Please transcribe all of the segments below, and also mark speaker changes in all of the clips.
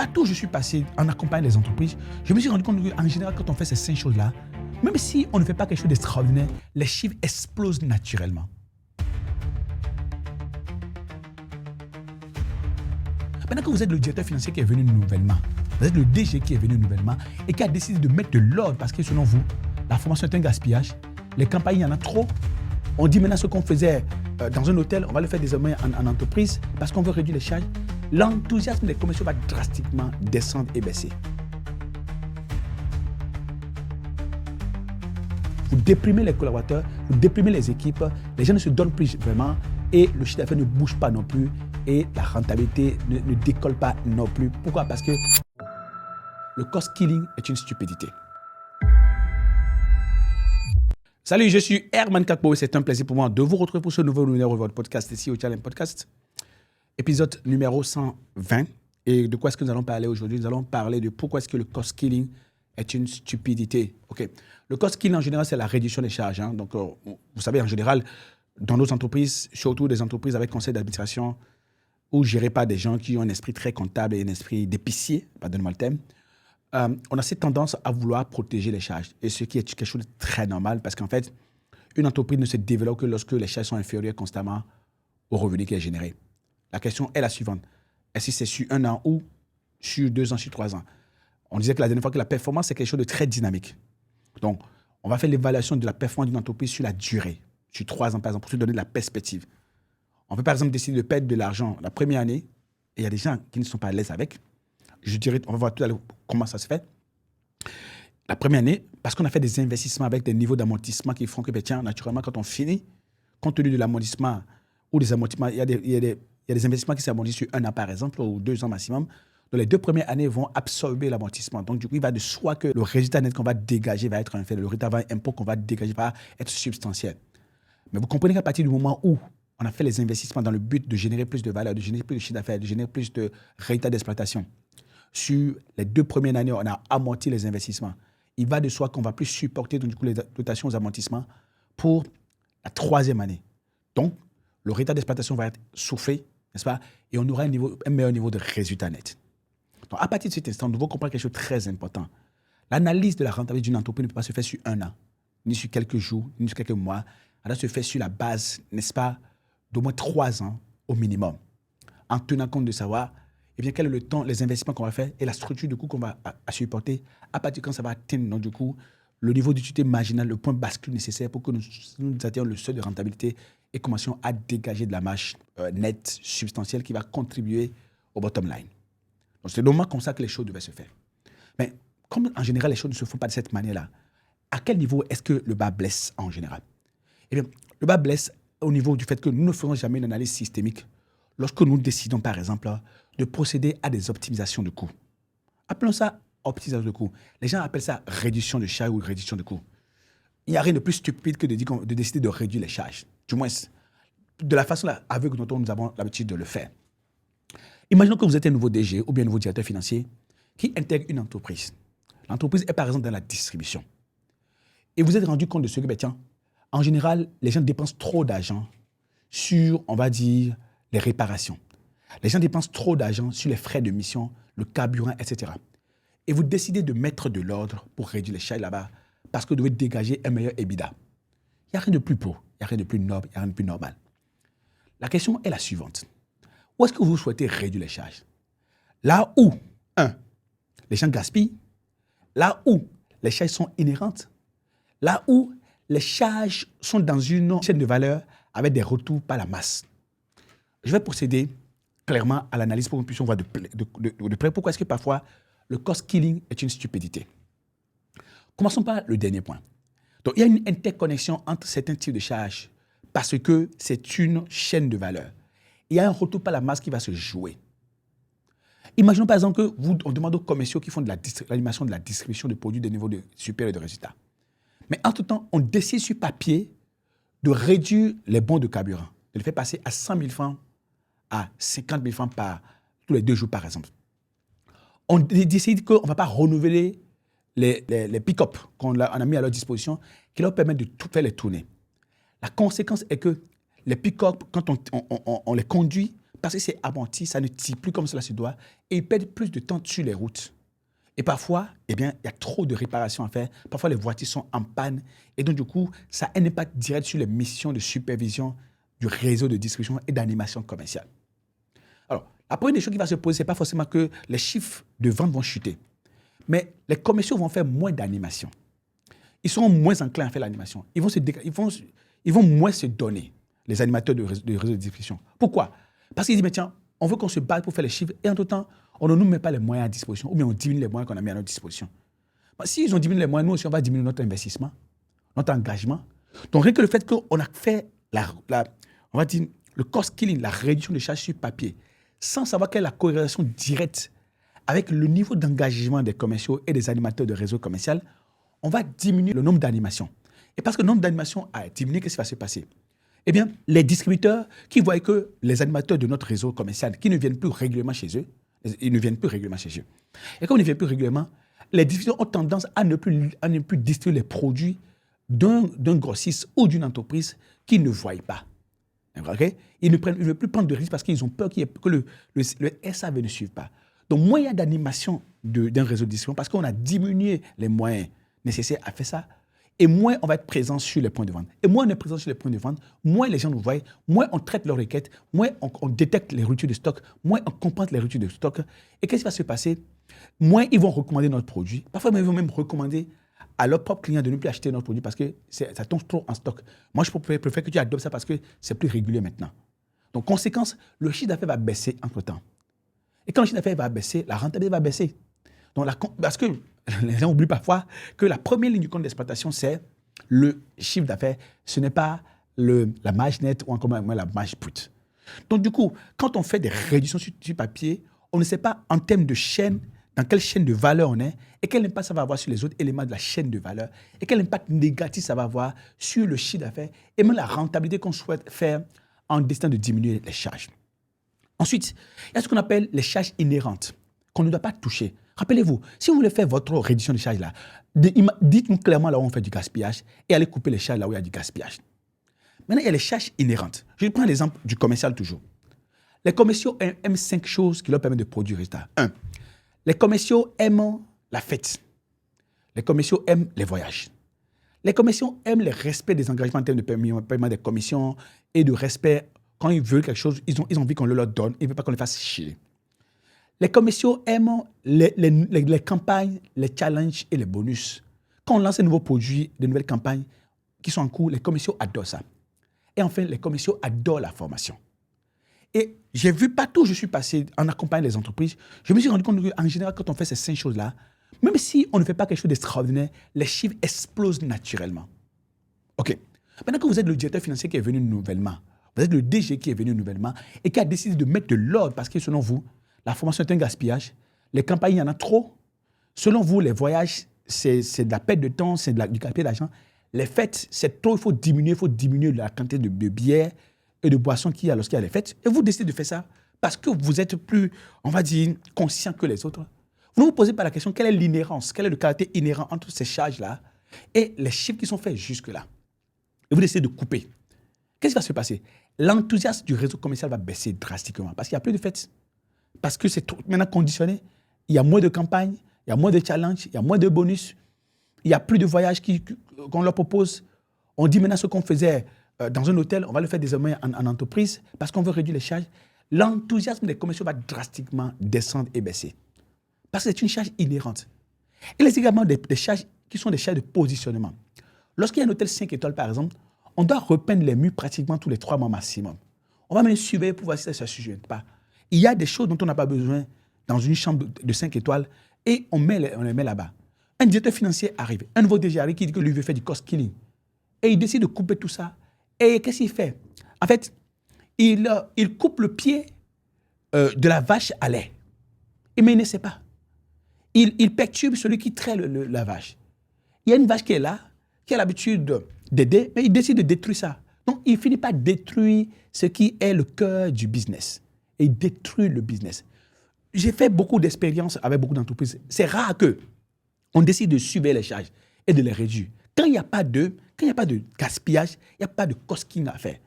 Speaker 1: partout où je suis passé en accompagnant les entreprises, je me suis rendu compte qu'en général, quand on fait ces 5 choses-là, même si on ne fait pas quelque chose d'extraordinaire, les chiffres explosent naturellement. Maintenant que vous êtes le directeur financier qui est venu nouvellement, vous êtes le DG qui est venu nouvellement et qui a décidé de mettre de l'ordre parce que selon vous, la formation est un gaspillage, les campagnes, il y en a trop. On dit maintenant ce qu'on faisait dans un hôtel, on va le faire désormais en entreprise parce qu'on veut réduire les charges. L'enthousiasme des commerciaux va drastiquement descendre et baisser. Vous déprimez les collaborateurs, vous déprimez les équipes, les gens ne se donnent plus vraiment et le chiffre d'affaires ne bouge pas non plus et la rentabilité ne décolle pas non plus. Pourquoi? Parce que le cost killing est une stupidité. Salut, je suis Herman Kakpo et c'est un plaisir pour moi de vous retrouver pour ce nouveau numéro de votre podcast ici au Challenge Podcast. Épisode numéro 120. Et de quoi est-ce que nous allons parler aujourd'hui? Nous allons parler de pourquoi est-ce que le cost killing est une stupidité. Okay. Le cost killing en général, c'est la réduction des charges. Donc, vous savez, en général, dans nos entreprises, surtout des entreprises avec conseil d'administration ou gérées par des gens qui ont un esprit très comptable et un esprit d'épicier, pardonnez-moi le terme, on a cette tendance à vouloir protéger les charges. Et ce qui est quelque chose de très normal parce qu'en fait, une entreprise ne se développe que lorsque les charges sont inférieures constamment au revenu qui est généré. La question est la suivante. Est-ce que c'est sur 1 an ou sur 2 ans, sur 3 ans? On disait que la dernière fois que la performance, c'est quelque chose de très dynamique. Donc, on va faire l'évaluation de la performance d'une entreprise sur la durée, sur 3 ans par exemple, pour se donner de la perspective. On peut par exemple décider de perdre de l'argent la première année, et il y a des gens qui ne sont pas à l'aise avec. Je dirais, on va voir tout à l'heure comment ça se fait. La première année, parce qu'on a fait des investissements avec des niveaux d'amortissement qui font que, tiens, naturellement, quand on finit, compte tenu de l'amortissement ou des amortissements, il y a des investissements qui s'amortissent sur 1 an, par exemple, ou 2 ans maximum. Donc, les 2 premières années vont absorber l'amortissement. Donc, du coup, il va de soi que le résultat net qu'on va dégager va être un fait. Le résultat impôt qu'on va dégager va être substantiel. Mais vous comprenez qu'à partir du moment où on a fait les investissements dans le but de générer plus de valeur, de générer plus de chiffre d'affaires, de générer plus de résultats d'exploitation, sur les 2 premières années, on a amorti les investissements. Il va de soi qu'on ne va plus supporter donc, du coup, les dotations aux amortissements pour la 3e année. Donc, le résultat d'exploitation va être soufflé, n'est-ce pas? Et on aura un meilleur niveau de résultat net. Donc, à partir de cet instant, nous devons comprendre quelque chose de très important. L'analyse de la rentabilité d'une entreprise ne peut pas se faire sur 1 an, ni sur quelques jours, ni sur quelques mois. Elle doit se faire sur la base, n'est-ce pas, d'au moins 3 ans au minimum, en tenant compte de savoir quel est le temps, les investissements qu'on va faire et la structure de coût qu'on va à supporter à partir de quand ça va atteindre donc, du coup, le niveau d'utilité marginale, le point bascule nécessaire pour que nous atteignions le seuil de rentabilité et commencions à dégager de la marge nette, substantielle qui va contribuer au bottom line. Donc, c'est normalement comme ça que les choses devaient se faire. Mais comme en général, les choses ne se font pas de cette manière-là, à quel niveau est-ce que le bas blesse en général? Eh bien, le bas blesse au niveau du fait que nous ne faisons jamais une analyse systémique lorsque nous décidons, par exemple, de procéder à des optimisations de coûts. Appelons ça optimisation de coûts. Les gens appellent ça réduction de charges ou réduction de coûts. Il n'y a rien de plus stupide que de décider de réduire les charges. Du moins, de la façon aveugle dont nous avons l'habitude de le faire. Imaginons que vous êtes un nouveau DG ou bien un nouveau directeur financier qui intègre une entreprise. L'entreprise est par exemple dans la distribution. Et vous vous êtes rendu compte de ce que, tiens, en général, les gens dépensent trop d'argent sur, on va dire, les réparations. Les gens dépensent trop d'argent sur les frais de mission, le carburant, etc. Et vous décidez de mettre de l'ordre pour réduire les charges là-bas parce que vous devez dégager un meilleur EBITDA. Il n'y a rien de plus beau, il n'y a rien de plus noble, il n'y a rien de plus normal. La question est la suivante. Où est-ce que vous souhaitez réduire les charges? Là où, les gens gaspillent, là où les charges sont inhérentes, là où les charges sont dans une chaîne de valeur avec des retours par la masse. Je vais procéder clairement à l'analyse pour que nous puissions voir de près pourquoi est-ce que parfois le cost killing est une stupidité. Commençons par le dernier point. Donc, il y a une interconnexion entre certains types de charges parce que c'est une chaîne de valeur. Il y a un retour par la masse qui va se jouer. Imaginons par exemple on demande aux commerciaux qui font de l'animation de la distribution de produits de niveau supérieur de résultats. Mais entre-temps, on décide sur papier de réduire les bons de carburant, de les faire passer à 100 000 francs à 50 000 francs tous les 2 jours, par exemple. On décide qu'on ne va pas renouveler les pick-up qu'on a mis à leur disposition qui leur permettent de tout faire les tournées. La conséquence est que les pick-up, quand on les conduit parce que c'est amorti, ça ne tire plus comme cela se doit, et ils perdent plus de temps sur les routes. Et parfois, eh bien, il y a trop de réparations à faire. Parfois, les voitures sont en panne. Et donc, du coup, ça a un impact direct sur les missions de supervision du réseau de distribution et d'animation commerciale. Alors, la première des choses qui va se poser, ce n'est pas forcément que les chiffres de vente vont chuter. Mais les commerciaux vont faire moins d'animation. Ils seront moins enclins à faire l'animation. Ils vont moins se donner, les animateurs de réseau de distribution. Pourquoi? Parce qu'ils disent, mais tiens, on veut qu'on se batte pour faire les chiffres et en tout temps, on ne nous met pas les moyens à disposition ou bien on diminue les moyens qu'on a mis à notre disposition. S'ils ont diminué les moyens, nous aussi, on va diminuer notre investissement, notre engagement. Donc, rien que le fait qu'on a fait on va dire, le cost killing, la réduction des charges sur papier, sans savoir quelle est la corrélation directe avec le niveau d'engagement des commerciaux et des animateurs de réseau commercial, on va diminuer le nombre d'animations. Et parce que le nombre d'animations a diminué, qu'est-ce qui va se passer? Eh bien, les distributeurs qui voient que les animateurs de notre réseau commercial, qui ne viennent plus régulièrement chez eux, ils ne viennent plus régulièrement chez eux. Et comme ils ne viennent plus régulièrement, les distributeurs ont tendance à ne plus distribuer les produits d'un grossiste ou d'une entreprise qu'ils ne voient pas. Okay? Ils ne veulent plus prendre de risques parce qu'ils ont peur que le SAV ne suive pas. Donc, moins il y a d'animation d'un réseau de distribution parce qu'on a diminué les moyens nécessaires à faire ça, et moins on va être présent sur les points de vente. Et moins on est présent sur les points de vente, moins les gens nous voient, moins on traite leurs requêtes, moins on détecte les ruptures de stock, moins on comprend les ruptures de stock. Et qu'est-ce qui va se passer? Moins ils vont recommander notre produit. Parfois, ils vont même recommander à leurs propres clients de ne plus acheter notre produit parce que ça tombe trop en stock. Moi, je préfère que tu adoptes ça parce que c'est plus régulier maintenant. Donc, conséquence, le chiffre d'affaires va baisser entre-temps. Et quand le chiffre d'affaires va baisser, la rentabilité va baisser. Donc, parce que les gens oublient parfois que la première ligne du compte d'exploitation, c'est le chiffre d'affaires. Ce n'est pas la marge nette ou encore la marge brute. Donc, du coup, quand on fait des réductions sur papier, on ne sait pas en termes de chaîne, dans quelle chaîne de valeur on est et quel impact ça va avoir sur les autres éléments de la chaîne de valeur et quel impact négatif ça va avoir sur le chiffre d'affaires et même la rentabilité qu'on souhaite faire en décidant de diminuer les charges. Ensuite, il y a ce qu'on appelle les charges inhérentes qu'on ne doit pas toucher. Rappelez-vous, si vous voulez faire votre réduction de charges là, dites-nous clairement là où on fait du gaspillage et allez couper les charges là où il y a du gaspillage. Maintenant, il y a les charges inhérentes. Je prends l'exemple du commercial toujours. Les commerciaux aiment 5 choses qui leur permettent de produire résultat. 1. Les commerciaux aiment la fête. Les commerciaux aiment les voyages. Les commerciaux aiment le respect des engagements en termes de paiement des commissions et de respect. Quand ils veulent quelque chose, ils ont envie qu'on le leur donne. Ils ne veulent pas qu'on les fasse chier. Les commerciaux aiment les campagnes, les challenges et les bonus. Quand on lance un nouveau produit, de nouvelles campagnes qui sont en cours, les commerciaux adorent ça. Et enfin, les commerciaux adorent la formation. Et j'ai vu partout où je suis passé en accompagnant les entreprises, je me suis rendu compte qu'en général, quand on fait ces 5 choses-là, même si on ne fait pas quelque chose d'extraordinaire, les chiffres explosent naturellement. OK. Maintenant que vous êtes le directeur financier qui est venu nouvellement, vous êtes le DG qui est venu nouvellement et qui a décidé de mettre de l'ordre parce que selon vous, la formation est un gaspillage, les campagnes, il y en a trop. Selon vous, les voyages, c'est de la perte de temps, c'est du gaspillage d'argent. Les fêtes, c'est trop, il faut diminuer la quantité de bière et de boissons qu'il y a lorsqu'il y a les fêtes. Et vous décidez de faire ça parce que vous êtes plus, on va dire, conscient que les autres. Vous ne vous posez pas la question, quelle est l'inhérence, quel est le caractère inhérent entre ces charges-là et les chiffres qui sont faits jusque-là. Et vous décidez de couper. Qu'est-ce qui va se passer? L'enthousiasme du réseau commercial va baisser drastiquement parce qu'il n'y a plus de fêtes. Parce que c'est maintenant conditionné. Il y a moins de campagnes, il y a moins de challenges, il y a moins de bonus, il n'y a plus de voyages qu'on leur propose. On dit maintenant ce qu'on faisait dans un hôtel, on va le faire désormais en entreprise parce qu'on veut réduire les charges. L'enthousiasme des commerciaux va drastiquement descendre et baisser. Parce que c'est une charge inhérente. Il y a également des charges qui sont des charges de positionnement. Lorsqu'il y a un hôtel 5 étoiles, par exemple, on doit repeindre les murs pratiquement tous les 3 mois maximum. On va même surveiller pour voir si ça ne se sujette pas. Il y a des choses dont on n'a pas besoin dans une chambre de 5 étoiles et on les met là-bas. Un directeur financier arrive, un nouveau DG arrive qui dit que lui veut faire du cost killing. Et il décide de couper tout ça. Et qu'est-ce qu'il fait? En fait, il coupe le pied de la vache à lait. Mais il ne sait pas. Il perturbe celui qui traite la vache. Il y a une vache qui est là, qui a l'habitude d'aider, mais il décide de détruire ça. Donc, il finit par détruire ce qui est le cœur du business. Et il détruit le business. J'ai fait beaucoup d'expériences avec beaucoup d'entreprises. C'est rare qu'on décide de suivre les charges et de les réduire. Quand il n'y a pas de gaspillage, il n'y a pas de costing à faire.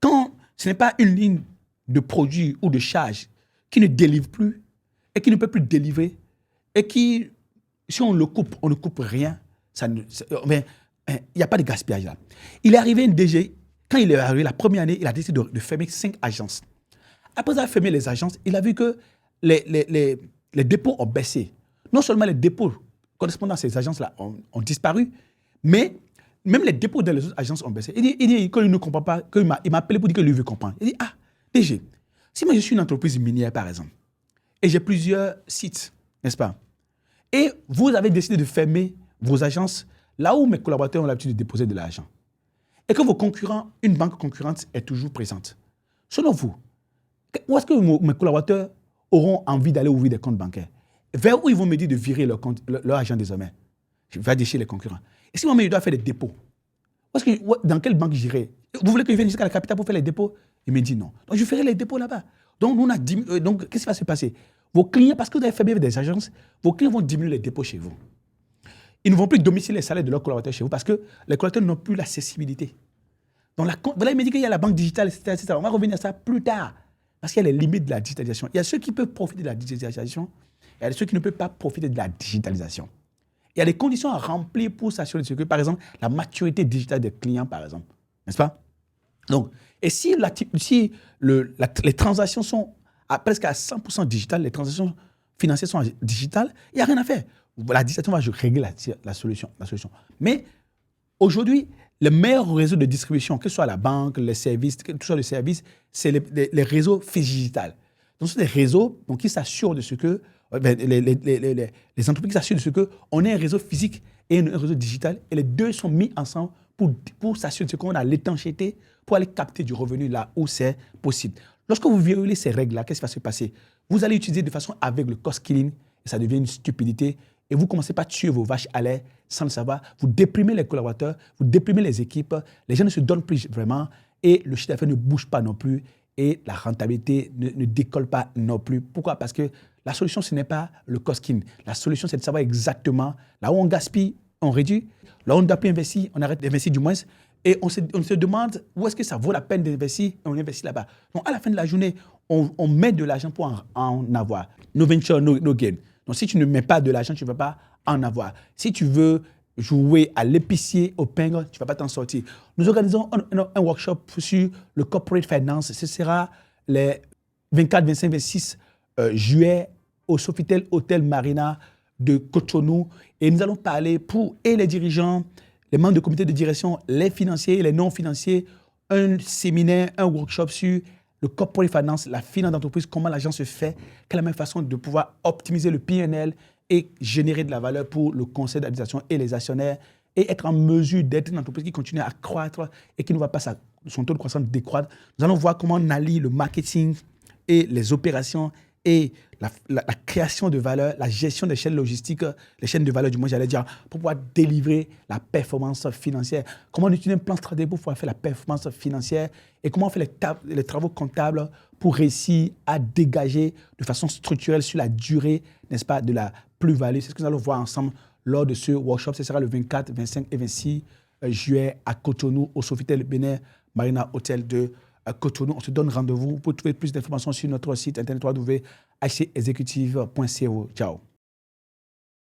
Speaker 1: Quand ce n'est pas une ligne de produits ou de charges qui ne délivrent plus et qui ne peut plus délivrer et qui, si on le coupe, on ne coupe rien, il n'y a pas de gaspillage là. Il est arrivé un DG, quand il est arrivé la première année, il a décidé de fermer 5 agences. Après avoir fermé les agences, il a vu que les dépôts ont baissé. Non seulement les dépôts correspondant à ces agences-là ont disparu, mais même les dépôts dans les autres agences ont baissé. Il dit qu'il ne comprend pas, il m'a appelé pour dire que lui veut comprendre. Il dit, DG, si moi je suis une entreprise minière par exemple, et j'ai plusieurs sites, n'est-ce pas? Et vous avez décidé de fermer vos agences là où mes collaborateurs ont l'habitude de déposer de l'argent. Et que vos concurrents, une banque concurrente est toujours présente. Selon vous, où est-ce que mes collaborateurs auront envie d'aller ouvrir des comptes bancaires? Vers où ils vont me dire de virer leur argent désormais? Je vais aller chez les concurrents. Et si moi, je dois faire des dépôts, dans quelle banque j'irai? Vous voulez que je vienne jusqu'à la capitale pour faire les dépôts? Il me dit non. Donc, je ferai les dépôts là-bas. Donc, qu'est-ce qui va se passer? Vos clients, parce que vous avez fermé des agences, vos clients vont diminuer les dépôts chez vous. Ils ne vont plus domicilier les salaires de leurs collaborateurs chez vous parce que les collaborateurs n'ont plus l'accessibilité. Donc, voilà, il me dit qu'il y a la banque digitale, etc. On va revenir à ça plus tard. Parce qu'il y a les limites de la digitalisation. Il y a ceux qui peuvent profiter de la digitalisation, et il y a ceux qui ne peuvent pas profiter de la digitalisation. Il y a des conditions à remplir pour s'assurer de ce que, par exemple, la maturité digitale des clients, par exemple. N'est-ce pas? Donc, et si les transactions sont presque à 100% digitales, les transactions financières sont digitales, il n'y a rien à faire. La digitalisation va régler la solution. Mais aujourd'hui, le meilleur réseau de distribution, que ce soit la banque, les services, que ce soit les services, c'est les réseaux physiques. Donc, ce sont des réseaux qui s'assurent de ce que, les entreprises s'assurent de ce qu'on ait un réseau physique et un réseau digital, et les deux sont mis ensemble pour s'assurer de ce qu'on a l'étanchéité pour aller capter du revenu là où c'est possible. Lorsque vous violez ces règles-là, qu'est-ce qui va se passer? Vous allez utiliser de façon aveugle le cost killing, et ça devient une stupidité, et vous commencez par tuer vos vaches à lait sans le savoir. Vous déprimez les collaborateurs, vous déprimez les équipes, les gens ne se donnent plus vraiment, et le chiffre d'affaires ne bouge pas non plus, et la rentabilité ne décolle pas non plus. Pourquoi? Parce que la solution, ce n'est pas le cost killing. La solution, c'est de savoir exactement là où on gaspille, on réduit. Là où on ne doit plus investir, on arrête d'investir du moins. Et on se demande où est-ce que ça vaut la peine d'investir et on investit là-bas. Donc, à la fin de la journée, on met de l'argent pour en avoir. No venture, no gain. Donc, si tu ne mets pas de l'argent, tu ne vas pas en avoir. Si tu veux jouer à l'épicier, au pingre, tu ne vas pas t'en sortir. Nous organisons un workshop sur le corporate finance. Ce sera les 24, 25, 26 juillet au Sofitel Hotel Marina de Cotonou. Et nous allons parler pour les dirigeants, les membres de comité de direction, les financiers, les non-financiers, un séminaire, un workshop sur le corporate finance, la finance d'entreprise, comment l'argent se fait, quelle est la meilleure façon de pouvoir optimiser le PNL et générer de la valeur pour le conseil d'administration et les actionnaires et être en mesure d'être une entreprise qui continue à croître et qui ne va pas son taux de croissance décroître. Nous allons voir comment on allie le marketing et les opérations et la création de valeur, la gestion des chaînes logistiques, les chaînes de valeur du moins, j'allais dire, pour pouvoir délivrer la performance financière. Comment on utilise un plan stratégique pour pouvoir faire la performance financière et comment on fait les travaux comptables pour réussir à dégager de façon structurelle sur la durée, n'est-ce pas, de la plus-value. C'est ce que nous allons voir ensemble lors de ce workshop. Ce sera le 24, 25 et 26 juillet à Cotonou, au Sofitel Bénin Marina Hotel de Cotonou. On se donne rendez-vous. Vous pouvez trouver plus d'informations sur notre site internet www.hcexecutive.co. Ciao.